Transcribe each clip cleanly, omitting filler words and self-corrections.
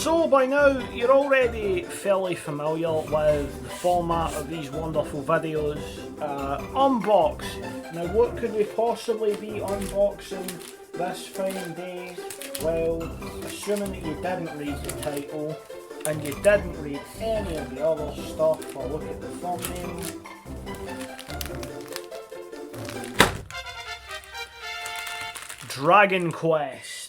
So by now you're already fairly familiar with the format of these wonderful videos. Unboxing. Now what could we possibly be unboxing this fine day? Well, assuming that you didn't read the title and you didn't read any of the other stuff or look at the thumbnail. Dragon Quest.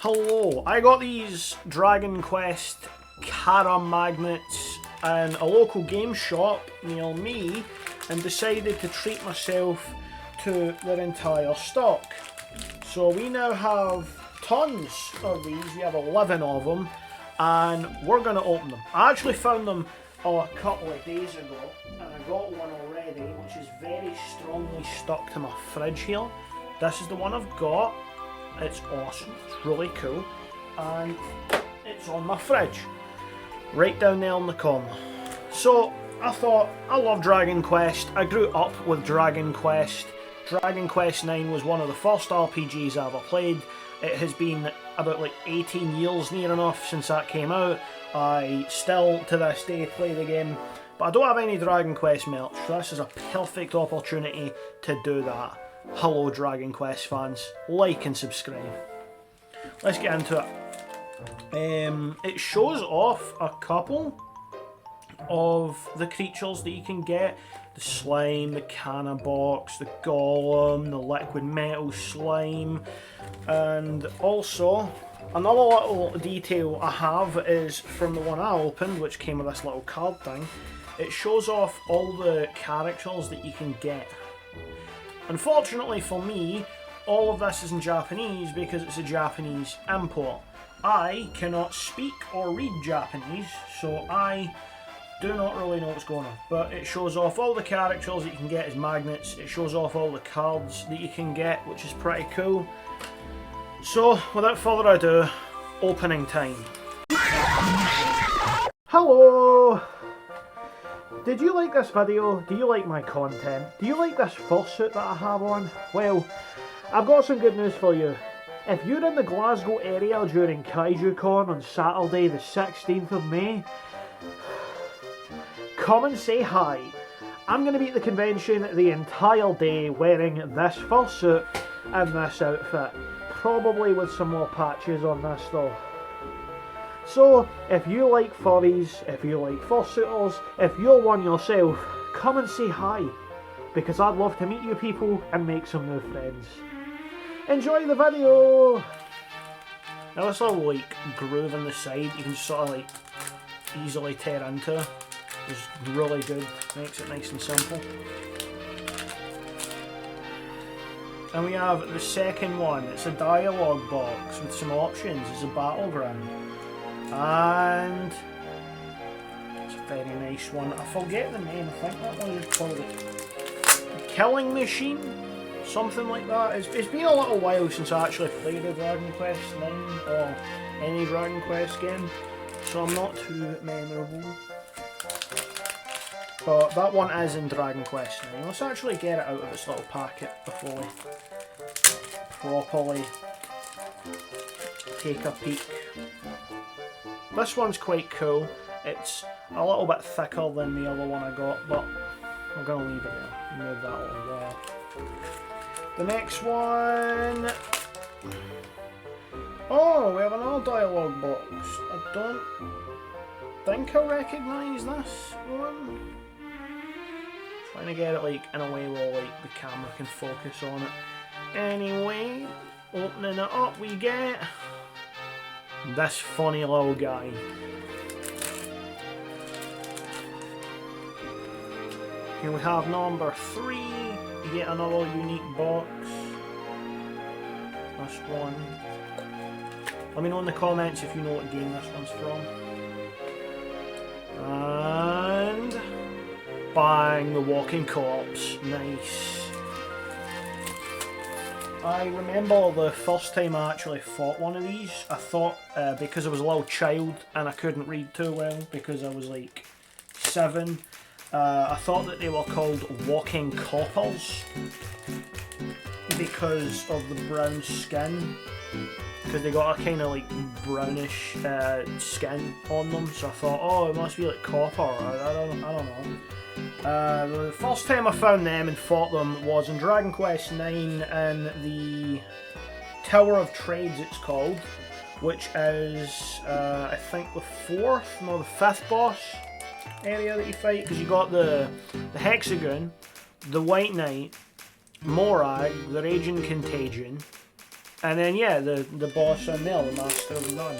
Hello, I got these Dragon Quest Cara magnets in a local game shop near me and decided to treat myself to their entire stock. So we now have tons of these, we have 11 of them, and we're going to open them. I actually found them a couple of days ago, and I got one already, which is very strongly stuck to my fridge here. This is the one I've got. It's awesome, it's really cool, and it's on my fridge, right down there in the corner. So I thought, I love Dragon Quest, I grew up with Dragon Quest. Dragon Quest 9 was one of the first RPGs I ever played. It has been about like 18 years near enough since that came out. I still to this day play the game, but I don't have any Dragon Quest merch, so this is a perfect opportunity to do that. Hello Dragon Quest fans, like and subscribe. Let's get into it. It shows off a couple of the creatures that you can get. The slime, the canna box, the golem, the liquid metal slime, and also another little detail I have is from the one I opened, which came with this little card thing. It shows off all the characters that you can get. Unfortunately for me, all of this is in Japanese because it's a Japanese import. I cannot speak or read Japanese, so I do not really know what's going on. But it shows off all the characters that you can get as magnets, it shows off all the cards that you can get, which is pretty cool. So, without further ado, opening time. Hello! Did you like this video? Do you like my content? Do you like this fursuit that I have on? Well, I've got some good news for you. If you're in the Glasgow area during KaijuCon on Saturday the 16th of May, come and say hi. I'm going to be at the convention the entire day wearing this fursuit and this outfit. Probably with some more patches on this though. So, if you like furries, if you like fursuiters, if you're one yourself, come and say hi, because I'd love to meet you people and make some new friends. Enjoy the video! Now this little like groove on the side you can sort of like easily tear into. It's really good, makes it nice and simple. And we have the second one, it's a dialogue box with some options, it's a battleground. And it's a very nice one. I forget the name. I think that one is called the Killing Machine, something like that. It's been a little while since I actually played a Dragon Quest 9 or any Dragon Quest game, so I'm not too memorable. But that one is in Dragon Quest 9. Let's actually get it out of its little packet before we properly take a peek. This one's quite cool. It's a little bit thicker than the other one I got, but I'm going to leave it there. Move that a little while. The next one... Oh, we have another dialogue box. I don't think I recognise this one. Trying to get it like in a way where like the camera can focus on it. Anyway, opening it up we get this funny little guy. Here we have number 3, you get another unique box. This one. Let me know in the comments if you know what game this one's from. And bang, the walking corpse. Nice. I remember the first time I actually fought one of these, I thought, because I was a little child and I couldn't read too well because I was like 7, I thought that they were called walking coppers because of the brown skin, because they got a kind of like brownish skin on them, so I thought, oh, it must be like copper. I don't know. The first time I found them and fought them was in Dragon Quest IX in the Tower of Trades, it's called, which is I think the 5th boss area that you fight, because you got the Hexagon, the White Knight, Morag, the Raging Contagion, and then yeah, the boss in there, the Master of None.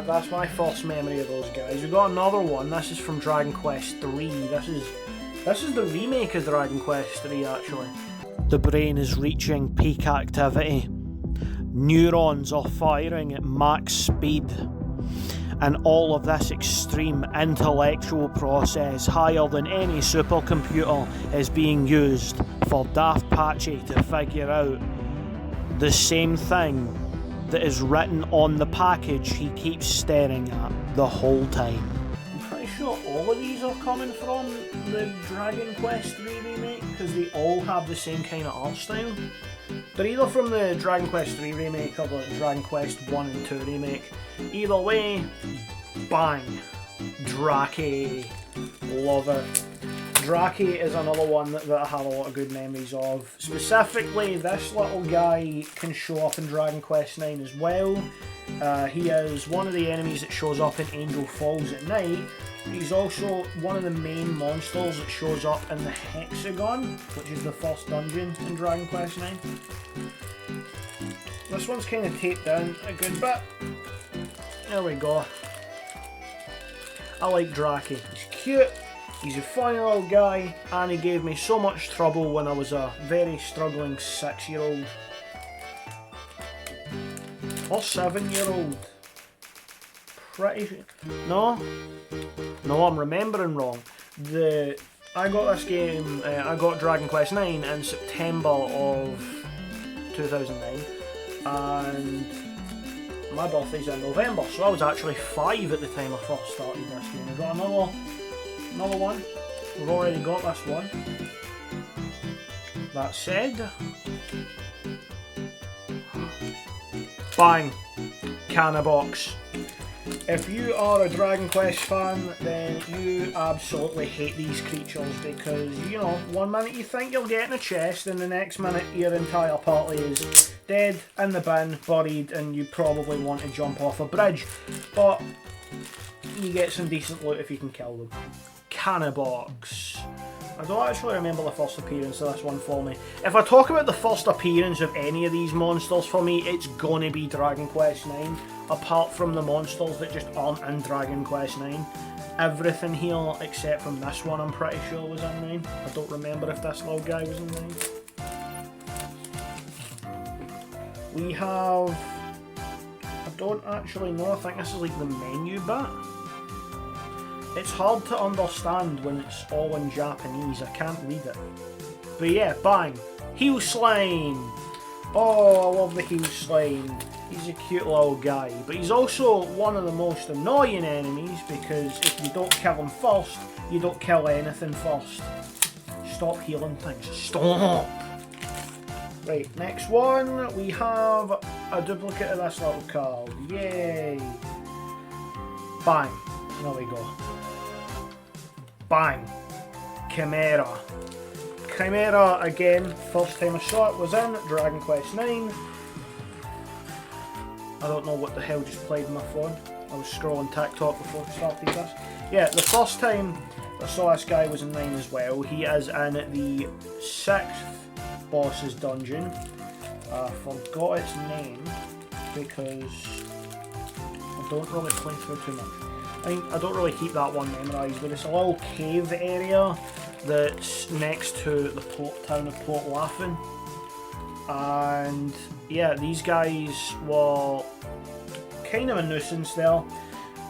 That's my first memory of those guys. We've got another one. This is from Dragon Quest III. This is the remake of Dragon Quest III, actually. The brain is reaching peak activity. Neurons are firing at max speed. And all of this extreme intellectual process, higher than any supercomputer, is being used for Daft Patchy to figure out the same thing that is written on the package he keeps staring at the whole time. I'm pretty sure all of these are coming from the Dragon Quest III remake, because they all have the same kind of art style. They're either from the Dragon Quest III remake or the Dragon Quest I and II remake. Either way, bang! Drake. Love it. Drake is another one that I have a lot of good memories of. Specifically, this little guy can show up in Dragon Quest IX as well. He is one of the enemies that shows up in Angel Falls at night. He's also one of the main monsters that shows up in the Hexagon, which is the first dungeon in Dragon Quest IX. This one's kind of taped down a good bit. There we go. I like Drake. He's cute. He's a funny little guy, and he gave me so much trouble when I was a very struggling 6-year-old. Or 7-year-old. No, I'm remembering wrong. I got this game, I got Dragon Quest IX in September of 2009, and my birthday's in November, so I was actually 5 at the time I first started this game. I got another one. We've already got this one. That said, bang, Canna box. If you are a Dragon Quest fan, then you absolutely hate these creatures because, you know, one minute you think you're getting a chest and the next minute your entire party is dead, in the bin, buried, and you probably want to jump off a bridge. But you get some decent loot if you can kill them. Canna box. I don't actually remember the first appearance of this one for me. If I talk about the first appearance of any of these monsters for me, it's gonna be Dragon Quest IX. Apart from the monsters that just aren't in Dragon Quest IX. Everything here except from this one I'm pretty sure was in 9. I don't remember if this little guy was in 9. We have... I don't actually know, I think this is like the menu bit. It's hard to understand when it's all in Japanese, I can't read it. But yeah, bang! Heel Slime! Oh, I love the Heel Slime. He's a cute little guy, but he's also one of the most annoying enemies because if you don't kill him first, you don't kill anything first. Stop healing things. Stop! Right, next one, we have a duplicate of this little card. Yay! Bang! There we go. Bang! Chimera. Chimera, again, first time I saw it was in Dragon Quest IX. I don't know what the hell just played on my phone. I was scrolling TikTok before I started this. Yeah, the first time I saw this guy was in 9 as well. He is in the 6th boss's dungeon. I forgot its name because I don't really play through too much. I don't really keep that one memorised, but it's a little cave area that's next to the port town of Port Laughing. And yeah, these guys were kind of a nuisance there.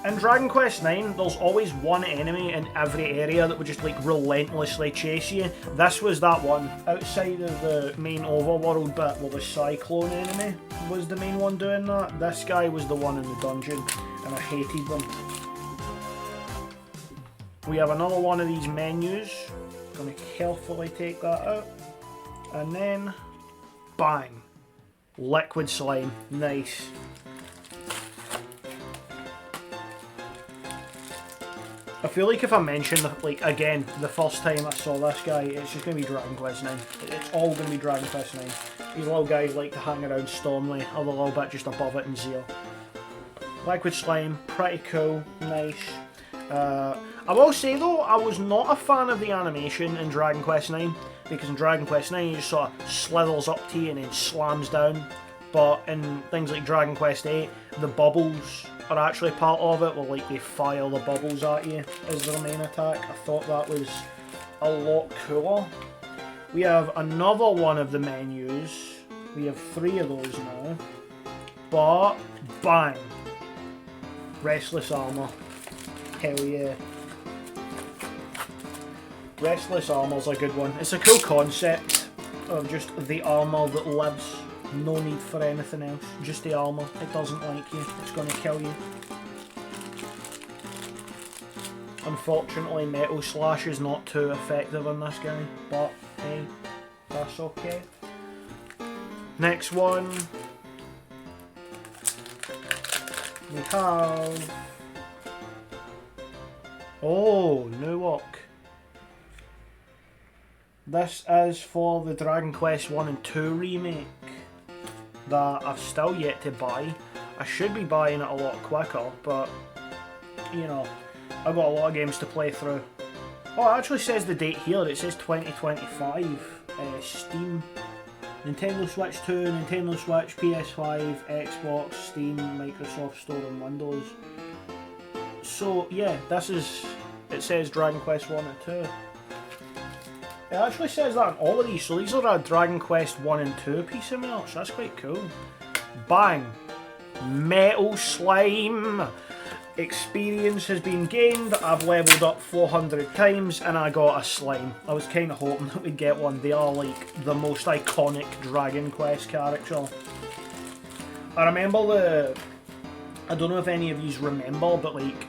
In Dragon Quest IX, there's always one enemy in every area that would just like relentlessly chase you. This was that one. Outside of the main overworld bit where the Cyclone enemy was the main one doing that, this guy was the one in the dungeon, and I hated them. We have another one of these menus. Gonna carefully take that out. And then, bang. Liquid slime. Nice. I feel like if I mention, like, again, the first time I saw this guy, it's just going to be Dragon Quest IX. It's all going to be Dragon Quest IX. These little guys like to hang around Stormley, or the little bit just above it in Zeal. Liquid slime, pretty cool, nice. I will say though, I was not a fan of the animation in Dragon Quest IX, because in Dragon Quest IX you just sort of slithers up to you and then slams down. But in things like Dragon Quest VIII, the bubbles are actually part of it, where like they fire the bubbles at you as their main attack. I thought that was a lot cooler. We have another one of the menus. We have 3 of those now. But, bang! Restless armor. Hell yeah. Restless armor's a good one. It's a cool concept of just the armor that lives. No need for anything else. Just the armor. It doesn't like you. It's going to kill you. Unfortunately, Metal Slash is not too effective on this guy. But, hey, that's okay. Next one. We have... Oh, new work. This is for the Dragon Quest 1 and 2 remake that I've still yet to buy. I should be buying it a lot quicker, but, you know, I've got a lot of games to play through. Oh, it actually says the date here. It says 2025. Steam. Nintendo Switch 2, Nintendo Switch, PS5, Xbox, Steam, Microsoft Store and Windows. So, yeah, this is... It says Dragon Quest 1 and 2. It actually says that on all of these, so these are a Dragon Quest 1 and 2 piece of merch. That's quite cool. Bang! Metal Slime! Experience has been gained. I've leveled up 400 times and I got a slime. I was kind of hoping that we'd get one. They are like the most iconic Dragon Quest character. I remember the... I don't know if any of you remember, but like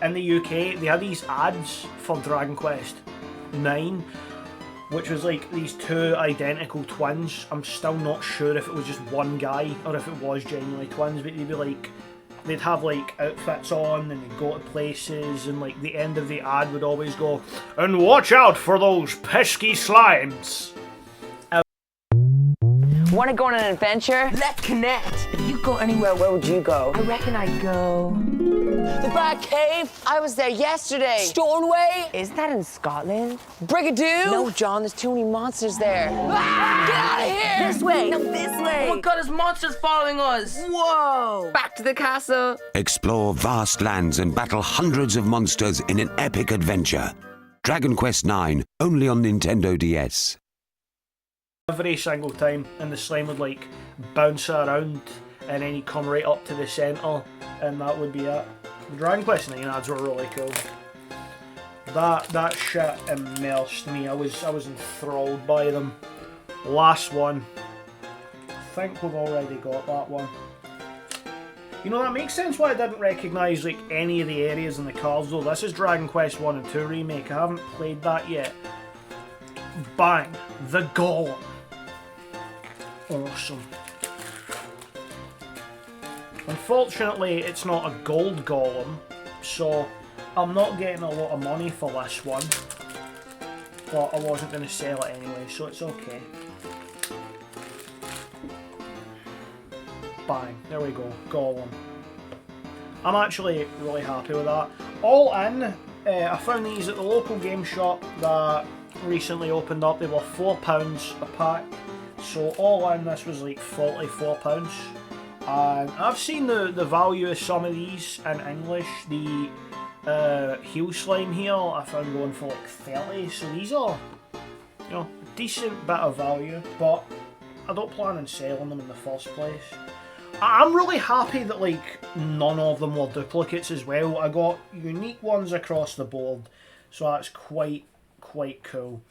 in the UK they had these ads for Dragon Quest 9, which was like these 2 identical twins. I'm still not sure if it was just one guy or if it was genuinely twins, but they'd be like, they'd have like outfits on and they'd go to places, and like the end of the ad would always go, "And watch out for those pesky slimes." Want to go on an adventure? Let's connect. If you go anywhere, where would you go? I reckon I'd go... The Bat Cave. I was there yesterday. Stornoway. Is that in Scotland? Brigadoo. No, John, there's too many monsters there. Ah, get out of here. This way. No, this way. Oh my God, there's monsters following us. Whoa. Back to the castle. Explore vast lands and battle hundreds of monsters in an epic adventure. Dragon Quest IX, only on Nintendo DS. Every single time, and the slime would like bounce around and then he'd come right up to the centre and that would be it. The Dragon Quest IX ads were really cool. That shit immersed me. I was enthralled by them. Last one. I think we've already got that one. You know, that makes sense why I didn't recognise like any of the areas in the cards though. This is Dragon Quest 1 and 2 remake. I haven't played that yet. Bang! The Golem. Awesome. Unfortunately, it's not a gold golem, so I'm not getting a lot of money for this one. But I wasn't going to sell it anyway, so it's okay. Bang, there we go, golem. I'm actually really happy with that. All in, I found these at the local game shop that recently opened up. They were £4 a pack. So all in, this was like £44. And I've seen the value of some of these in English. The heel slime here I found going for like 30. So these are, you know, a decent bit of value. But I don't plan on selling them in the first place. I'm really happy that like none of them were duplicates as well. I got unique ones across the board, so that's quite cool.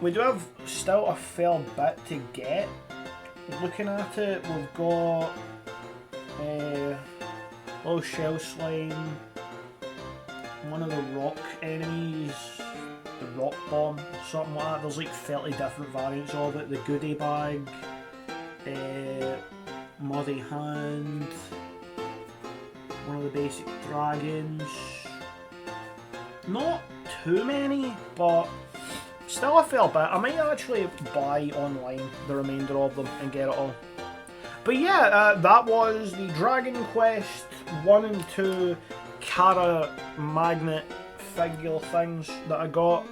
We do have still a fair bit to get. Looking at it, we've got little shell slime, one of the rock enemies, the rock bomb, something like that. There's like 30 different variants of it. The goodie bag, muddy hand, one of the basic dragons. Not too many, but still a fair bit. I might actually buy online the remainder of them and get it all. But yeah, that was the Dragon Quest 1 and 2 Cara magnet figure things that I got.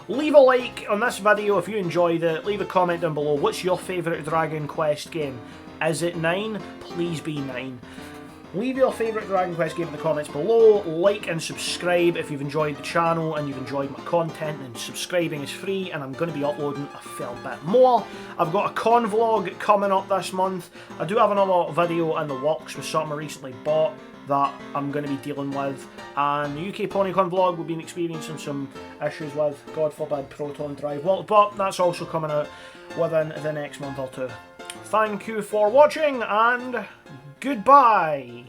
Leave a like on this video if you enjoyed it. Leave a comment down below. What's your favourite Dragon Quest game? Is it 9? Please be 9. Leave your favourite Dragon Quest game in the comments below. Like and subscribe if you've enjoyed the channel and you've enjoyed my content, and subscribing is free, and I'm going to be uploading a fair bit more. I've got a con vlog coming up this month. I do have another video in the works with something I recently bought that I'm going to be dealing with, and the UK PonyCon vlog we've been experiencing some issues with, God forbid, Proton Drive, but that's also coming out within the next month or two. Thank you for watching, and goodbye!